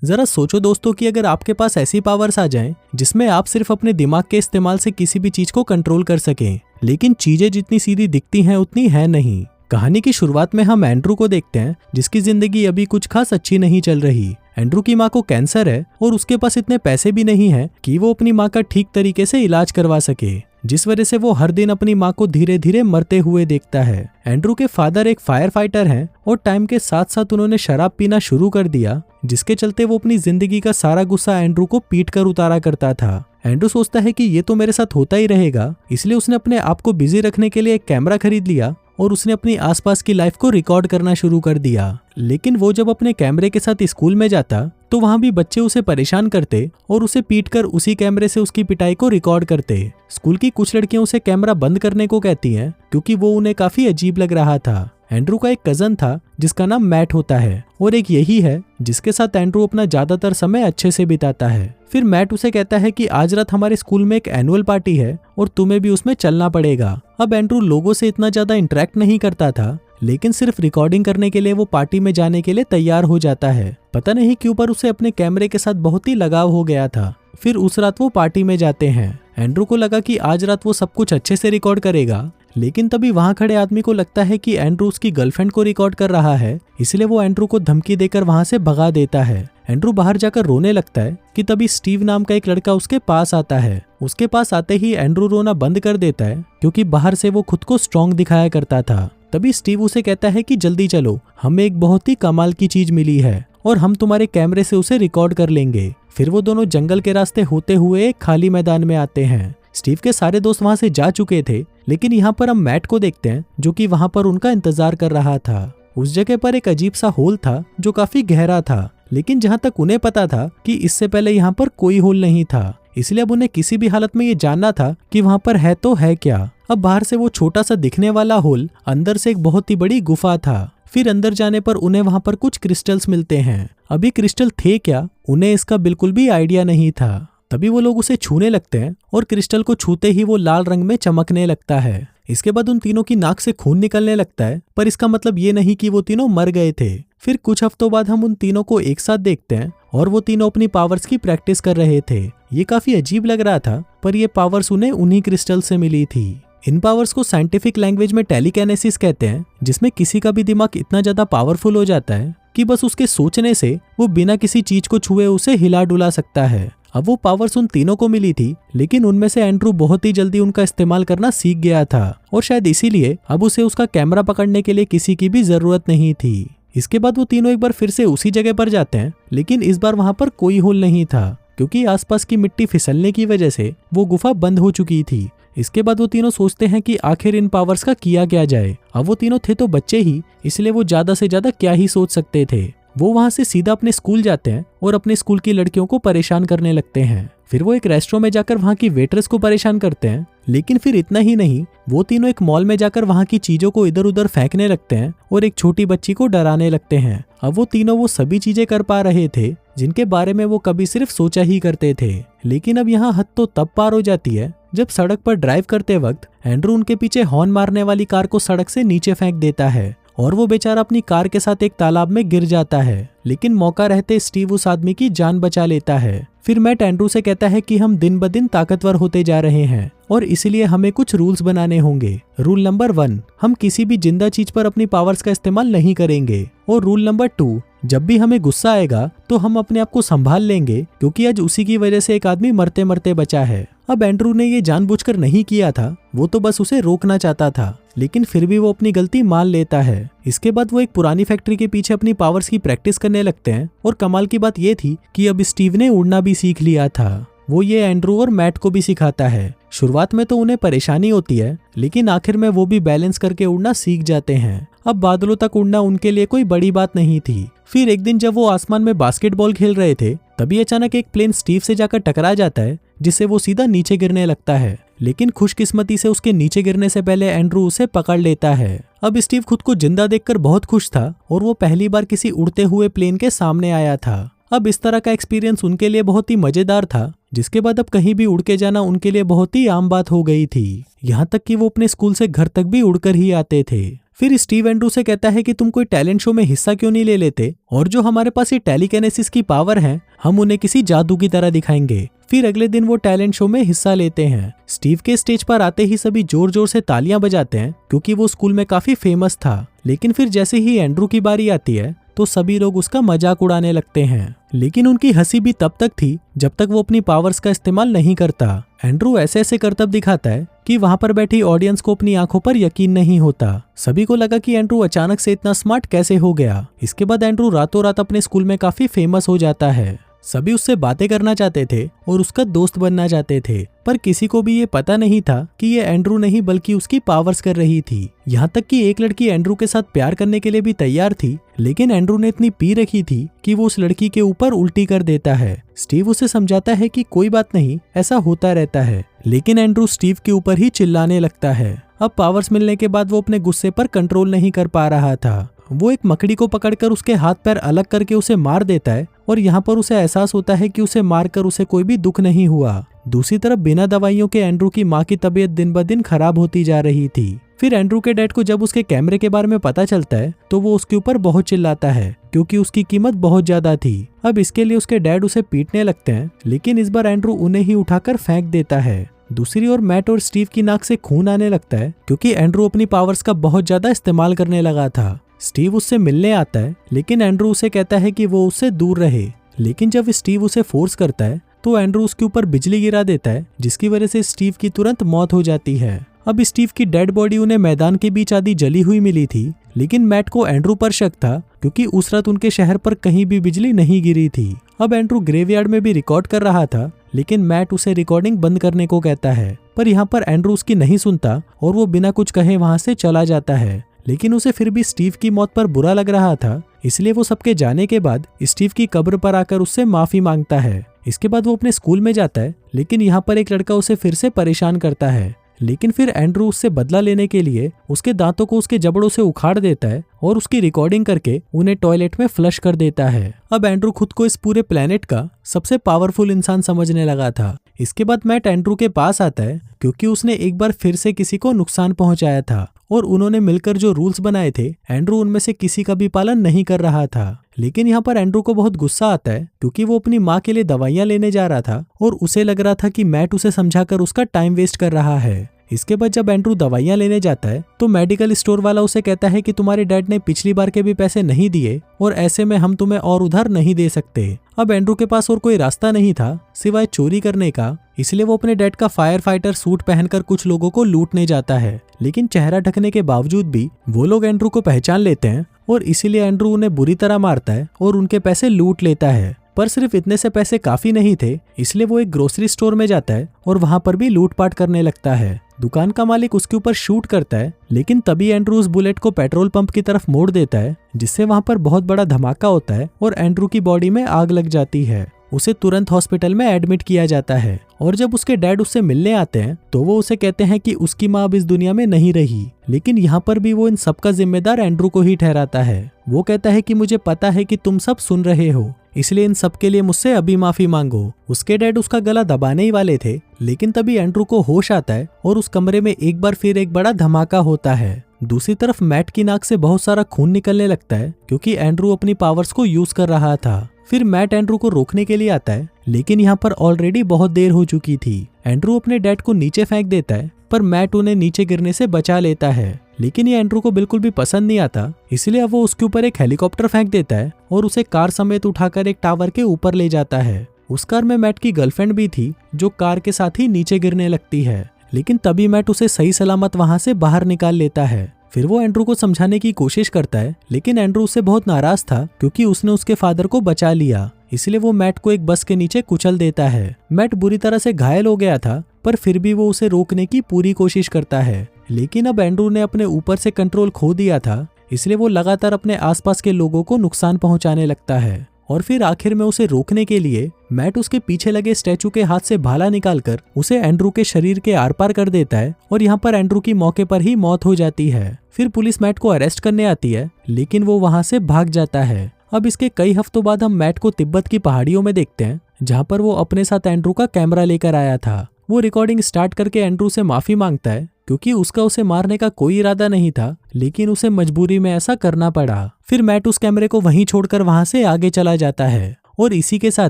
जरा सोचो दोस्तों कि अगर आपके पास ऐसी पावर्स आ जाएं जिसमें आप सिर्फ अपने दिमाग के इस्तेमाल से किसी भी चीज को कंट्रोल कर सकें, लेकिन चीजें जितनी सीधी दिखती हैं उतनी है नहीं। कहानी की शुरुआत में हम एंड्रू को देखते हैं जिसकी जिंदगी अभी कुछ खास अच्छी नहीं चल रही। एंड्रू की माँ को कैंसर है और उसके पास इतने पैसे भी नहीं हैं कि वो अपनी माँ का ठीक तरीके से इलाज करवा सके, जिस वजह से वो हर दिन अपनी माँ को धीरे धीरे मरते हुए देखता है। एंड्रू के फादर एक फायर फाइटर हैं और टाइम के साथ साथ उन्होंने शराब पीना शुरू कर दिया, जिसके चलते वो अपनी जिंदगी का सारा गुस्सा एंड्रू को पीट कर उतारा करता था। एंड्रू सोचता है कि ये तो मेरे साथ होता ही रहेगा, इसलिए उसने अपने आप को बिजी रखने के लिए एक कैमरा खरीद लिया और उसने अपनी आसपास की लाइफ को रिकॉर्ड करना शुरू कर दिया। लेकिन वो जब अपने कैमरे के साथ स्कूल में जाता तो वहाँ भी बच्चे उसे परेशान करते और उसे पीटकर उसी कैमरे से उसकी पिटाई को रिकॉर्ड करते। स्कूल की कुछ लड़कियां उसे कैमरा बंद करने को कहती हैं क्योंकि वो उन्हें काफी अजीब लग रहा था। एंड्रू का एक कजन था जिसका नाम मैट होता है और एक यही है जिसके साथ एंड्रू अपना ज्यादातर समय अच्छे से बिताता है। फिर मैट उसे कहता है कि आज रात हमारे स्कूल में एक एनुअल पार्टी है और तुम्हें भी उसमें चलना पड़ेगा। अब एंड्रू लोगों से इतना ज्यादा इंटरेक्ट नहीं करता था, लेकिन सिर्फ रिकॉर्डिंग करने के लिए वो पार्टी में जाने के लिए तैयार हो जाता है। पता नहीं क्यों पर उसे अपने कैमरे के साथ बहुत ही लगाव हो गया था। फिर उस रात वो पार्टी में जाते हैं। एंड्रू को लगा कि आज रात वो सब कुछ अच्छे से रिकॉर्ड करेगा, लेकिन तभी वहां खड़े आदमी को लगता है कि एंड्रू उसकी गर्लफ्रेंड को रिकॉर्ड कर रहा है, इसलिए वो एंड्रू को धमकी देकर वहां से भगा देता है। एंड्रू बाहर जाकर रोने लगता है कि तभी स्टीव नाम का एक लड़का उसके पास आता है। उसके पास आते ही एंड्रू रोना बंद कर देता है क्योंकि बाहर से वो खुद को स्ट्रॉन्ग दिखाया करता था। तभी स्टीव उसे कहता है कि जल्दी चलो, हमें एक बहुत ही कमाल की चीज मिली है और हम तुम्हारे कैमरे से उसे रिकॉर्ड कर लेंगे। फिर वो दोनों जंगल के रास्ते होते हुए एक खाली मैदान में आते हैं। स्टीव के सारे दोस्त वहां से जा चुके थे, लेकिन यहाँ पर हम मैट को देखते हैं जो कि वहां पर उनका इंतजार कर रहा था। उस जगह पर एक अजीब सा होल था जो काफी गहरा था, लेकिन जहां तक उन्हें पता था कि इससे पहले यहाँ पर कोई होल नहीं था, इसलिए अब उन्हें किसी भी हालत में ये जानना था कि वहां पर है तो है क्या। अब बाहर से वो छोटा सा दिखने वाला होल अंदर से एक बहुत ही बड़ी गुफा था। फिर अंदर जाने पर उन्हें वहां पर कुछ क्रिस्टल्स मिलते हैं। अभी क्रिस्टल थे क्या, उन्हें इसका बिल्कुल भी आइडिया नहीं था। तभी वो लोग उसे छूने लगते हैं और क्रिस्टल को छूते ही वो लाल रंग में चमकने लगता है। इसके बाद उन तीनों की नाक से खून निकलने लगता है, पर इसका मतलब ये नहीं कि वो तीनों मर गए थे। फिर कुछ हफ्तों बाद हम उन तीनों को एक साथ देखते हैं और वो तीनों अपनी पावर्स की प्रैक्टिस कर रहे थे। ये काफी अजीब लग रहा था, पर ये पावर्स उन्हें उन्हीं क्रिस्टल से मिली थी। इन पावर्स को साइंटिफिक लैंग्वेज में टेलीकिनेसिस कहते हैं, जिसमें किसी का भी दिमाग इतना ज्यादा पावरफुल हो जाता है कि बस उसके सोचने से वो बिना किसी चीज को छुए उसे हिला डुला सकता है। अब वो पावर्स उन तीनों को मिली थी, लेकिन उनमें से एंड्रू बहुत ही जल्दी उनका इस्तेमाल करना सीख गया था और शायद इसीलिए अब उसे उसका कैमरा पकड़ने के लिए किसी की भी जरूरत नहीं थी। इसके बाद वो तीनों एक बार फिर से उसी जगह पर जाते हैं, लेकिन इस बार वहां पर कोई होल नहीं था क्योंकि आसपास की मिट्टी फिसलने की वजह से वो गुफा बंद हो चुकी थी। इसके बाद वो तीनों सोचते हैं कि आखिर इन पावर्स का किया क्या जाए। अब वो तीनों थे तो बच्चे ही, इसलिए वो ज्यादा से ज्यादा क्या ही सोच सकते थे। वो वहां से सीधा अपने स्कूल जाते हैं और अपने स्कूल की लड़कियों को परेशान करने लगते हैं। फिर वो एक रेस्टोरेंट में जाकर वहां की वेटरेस को परेशान करते हैं, लेकिन फिर इतना ही नहीं, वो तीनों एक मॉल में जाकर वहां की चीजों को इधर उधर फेंकने लगते हैं और एक छोटी बच्ची को डराने लगते हैं। अब वो तीनों वो सभी चीजें कर पा रहे थे जिनके बारे में वो कभी सिर्फ सोचा ही करते थे। लेकिन अब यहाँ हद तो तब पार हो जाती है जब सड़क पर ड्राइव करते वक्त एंड्रू उनके पीछे हॉर्न मारने वाली कार को सड़क से नीचे फेंक देता है और वो बेचारा अपनी कार के साथ एक तालाब में गिर जाता है। लेकिन मौका रहते स्टीव उस आदमी की जान बचा लेता है। फिर मैट एंड्रू से कहता है कि हम दिन ब दिन ताकतवर होते जा रहे हैं और इसलिए हमें कुछ रूल्स बनाने होंगे। रूल नंबर 1, हम किसी भी जिंदा चीज पर अपनी पावर्स का इस्तेमाल नहीं करेंगे। और रूल नंबर 2, जब भी हमें गुस्सा आएगा तो हम अपने आप को संभाल लेंगे क्योंकि आज उसी की वजह से एक आदमी मरते मरते बचा है। अब एंड्रू ने ये जानबूझकर नहीं किया था, वो तो बस उसे रोकना चाहता था, लेकिन फिर भी वो अपनी गलती मान लेता है। इसके बाद वो एक पुरानी फैक्ट्री के पीछे अपनी पावर्स की प्रैक्टिस करने लगते हैं और कमाल की बात ये थी कि अब स्टीव ने उड़ना भी सीख लिया था। वो ये एंड्रू और मैट को भी सिखाता है। शुरुआत में तो उन्हें परेशानी होती है, लेकिन आखिर में वो भी बैलेंस करके उड़ना सीख जाते हैं। अब बादलों तक उड़ना उनके लिए कोई बड़ी बात नहीं थी। फिर एक दिन जब वो आसमान में बास्केटबॉल खेल रहे थे, तभी अचानक एक प्लेन स्टीव से जाकर टकरा जाता है, जिससे वो सीधा नीचे गिरने लगता है। लेकिन खुशकिस्मती से उसके नीचे गिरने से पहले एंड्रू उसे पकड़ लेता है। अब स्टीव खुद को जिंदा देखकर बहुत खुश था और वो पहली बार किसी उड़ते हुए प्लेन के सामने आया था। अब इस तरह का एक्सपीरियंस उनके लिए बहुत ही मजेदार था, जिसके बाद अब कहीं भी उड़ के जाना उनके लिए बहुत ही आम बात हो गई थी। यहाँ तक कि वो अपने स्कूल से घर तक भी उड़कर ही आते थे। फिर स्टीव एंड्रू से कहता है कि तुम कोई टैलेंट शो में हिस्सा क्यों नहीं ले लेते, और जो हमारे पास ये टेलीकिनेसिस की पावर है हम उन्हें किसी जादू की तरह दिखाएंगे। फिर अगले दिन वो टैलेंट शो में हिस्सा लेते हैं। स्टीव के स्टेज पर आते ही सभी जोर जोर से तालियां बजाते हैं क्योंकि वो स्कूल में काफी फेमस था। लेकिन फिर जैसे ही एंड्रू की बारी आती है तो सभी लोग उसका मजाक उड़ाने लगते हैं, लेकिन उनकी हंसी भी तब तक थी जब तक वो अपनी पावर्स का इस्तेमाल नहीं करता। एंड्रू ऐसे ऐसे करतब दिखाता है कि वहां पर बैठी ऑडियंस को अपनी आंखों पर यकीन नहीं होता। सभी को लगा कि एंड्रू अचानक से इतना स्मार्ट कैसे हो गया। इसके बाद एंड्रू रातों रात अपने स्कूल में काफी फेमस हो जाता है। सभी उससे बातें करना चाहते थे और उसका दोस्त बनना चाहते थे, पर किसी को भी ये पता नहीं था कि ये एंड्रू नहीं बल्कि उसकी पावर्स कर रही थी। यहाँ तक कि एक लड़की एंड्रू के साथ प्यार करने के लिए भी तैयार थी, लेकिन एंड्रू ने इतनी पी रखी थी कि वो उस लड़की के ऊपर उल्टी कर देता है। स्टीव उसे समझाता है कि कोई बात नहीं, ऐसा होता रहता है, लेकिन एंड्रू स्टीव के ऊपर ही चिल्लाने लगता है। अब पावर्स मिलने के बाद वो अपने गुस्से पर कंट्रोल नहीं कर पा रहा था। वो एक मकड़ी को पकड़कर उसके हाथ पैर अलग करके उसे मार देता है और यहाँ पर उसे एहसास होता है कि उसे मारकर उसे कोई भी दुख नहीं हुआ। दूसरी तरफ बिना दवाइयों के एंड्रू की माँ की तबीयत दिन ब दिन खराब होती जा रही थी। फिर एंड्रू के डैड को जब उसके कैमरे के बारे में पता चलता है तो वो उसके ऊपर बहुत चिल्लाता है क्योंकि उसकी कीमत बहुत ज्यादा थी। अब इसके लिए उसके डैड उसे पीटने लगते हैं, लेकिन इस बार एंड्रू उन्हें ही उठाकर फेंक देता है। दूसरी ओर मैट और स्टीव की नाक से खून आने लगता है क्योंकि एंड्रू अपनी पावर्स का बहुत ज्यादा इस्तेमाल करने लगा था। स्टीव उससे मिलने आता है, लेकिन एंड्रू उसे कहता है कि वो उससे दूर रहे। लेकिन जब स्टीव उसे फोर्स करता है तो एंड्रू उसके ऊपर बिजली गिरा देता है, जिसकी वजह से स्टीव की तुरंत मौत हो जाती है। अब स्टीव की डेड बॉडी उन्हें मैदान के बीच आधी जली हुई मिली थी, लेकिन मैट को एंड्रू पर शक था क्योंकि उस रात उनके शहर पर कहीं भी बिजली नहीं गिरी थी। अब एंड्रू ग्रेवयार्ड में भी रिकॉर्ड कर रहा था, लेकिन मैट उसे रिकॉर्डिंग बंद करने को कहता है, पर यहाँ पर एंड्रू उसकी नहीं सुनता और वो बिना कुछ कहे वहां से चला जाता है। लेकिन उसे फिर भी स्टीव की मौत पर बुरा लग रहा था, इसलिए वो सबके जाने के बाद स्टीव की कब्र पर आकर उससे माफी मांगता है। इसके बाद वो अपने स्कूल में जाता है, लेकिन यहाँ पर एक लड़का उसे फिर से परेशान करता है। लेकिन फिर एंड्रू उससे बदला लेने के लिए उसके दांतों को उसके जबड़ों से उखाड़ देता है और उसकी रिकॉर्डिंग करके उन्हें टॉयलेट में फ्लश कर देता है। अब एंड्रू खुद को इस पूरे प्लेनेट का सबसे पावरफुल इंसान समझने लगा था। इसके बाद मैट एंड्रू के पास आता है क्योंकि उसने एक बार फिर से किसी को नुकसान पहुंचाया था और उन्होंने मिलकर जो रूल्स बनाए थे एंड्रू उनमें से किसी का भी पालन नहीं कर रहा था। लेकिन यहाँ पर एंड्रू को बहुत गुस्सा आता है क्योंकि वो अपनी माँ के लिए दवाइयाँ लेने जा रहा था और उसे लग रहा था कि मैट उसे समझाकर उसका टाइम वेस्ट कर रहा है। इसके बाद जब एंड्रू दवाइयाँ लेने जाता है तो मेडिकल स्टोर वाला उसे कहता है कि तुम्हारे डैड ने पिछली बार के भी पैसे नहीं दिए और ऐसे में हम तुम्हें और उधार नहीं दे सकते। अब एंड्रू के पास और कोई रास्ता नहीं था सिवाय चोरी करने का, इसलिए वो अपने डैड का फायर फाइटर सूट पहनकर कुछ लोगों को लूटने जाता है। लेकिन चेहरा ढकने के बावजूद भी वो लोग एंड्रू को पहचान लेते हैं और इसीलिए एंड्रू उन्हें बुरी तरह मारता है और उनके पैसे लूट लेता है। पर सिर्फ इतने से पैसे काफी नहीं थे, इसलिए वो एक ग्रोसरी स्टोर में जाता है और वहां पर भी लूटपाट करने लगता है। दुकान का मालिक उसके ऊपर शूट करता है, लेकिन तभी एंड्रू उस बुलेट को पेट्रोल पंप की तरफ मोड़ देता है, जिससे वहां पर बहुत बड़ा धमाका होता है और एंड्रू की बॉडी में आग लग जाती है। उसे तुरंत हॉस्पिटल में एडमिट किया जाता है और जब उसके डैड उससे मिलने आते हैं तो वो उसे कहते हैं कि उसकी माँ अब इस दुनिया में नहीं रही। लेकिन यहाँ पर भी वो इन सबका जिम्मेदार एंड्रू को ही ठहराता है। वो कहता है कि मुझे पता है कि तुम सब सुन रहे हो, इसलिए इन सब के लिए मुझसे अभी माफी मांगो। उसके डैड उसका गला दबाने ही वाले थे, लेकिन तभी एंड्रू को होश आता है और उस कमरे में एक बार फिर एक बड़ा धमाका होता है। दूसरी तरफ मैट की नाक से बहुत सारा खून निकलने लगता है क्योंकि एंड्रू अपनी पावर्स को यूज कर रहा था। फिर मैट एंड्रू को रोकने के लिए आता है, लेकिन यहाँ पर ऑलरेडी बहुत देर हो चुकी थी। एंड्रू अपने डैड को नीचे फेंक देता है, पर मैट उन्हें नीचे गिरने से बचा लेता है। लेकिन ये एंड्रू को बिल्कुल भी पसंद नहीं आता, इसलिए अब वो उसके ऊपर एक हेलीकॉप्टर फेंक देता है और उसे कार समेत उठाकर एक टावर के ऊपर ले जाता है। उस कार में मैट की गर्लफ्रेंड भी थी, जो कार के साथ ही नीचे गिरने लगती है। लेकिन तभी मैट उसे सही सलामत वहां से बाहर निकाल लेता है। फिर वो एंड्रू को समझाने की कोशिश करता है, लेकिन एंड्रू उससे बहुत नाराज था क्योंकि उसने उसके फादर को बचा लिया। इसलिए वो मैट को एक बस के नीचे कुचल देता है। मैट बुरी तरह से घायल हो गया था, पर फिर भी वो उसे रोकने की पूरी कोशिश करता है। लेकिन अब एंड्रू ने अपने ऊपर से कंट्रोल खो दिया था, इसलिए वो लगातार अपने आसपास के लोगों को नुकसान पहुंचाने लगता है। और फिर आखिर में उसे रोकने के लिए मैट उसके पीछे लगे स्टैचू के हाथ से भाला निकालकर उसे एंड्रू के शरीर के आर पार कर देता है और यहाँ पर एंड्रू की मौके पर ही मौत हो जाती है। फिर पुलिस मैट को अरेस्ट करने आती है, लेकिन वो वहां से भाग जाता है। अब इसके कई हफ्तों बाद हम मैट को तिब्बत की पहाड़ियों में देखते हैं, जहाँ पर वो अपने साथ एंड्रू का कैमरा लेकर आया था। वो रिकॉर्डिंग स्टार्ट करके एंड्रू से माफी मांगता है क्योंकि उसका उसे मारने का कोई इरादा नहीं था, लेकिन उसे मजबूरी में ऐसा करना पड़ा। फिर मैट उस कैमरे को वहीं छोड़कर वहां से आगे चला जाता है और इसी के साथ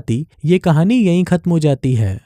ही ये कहानी यहीं खत्म हो जाती है।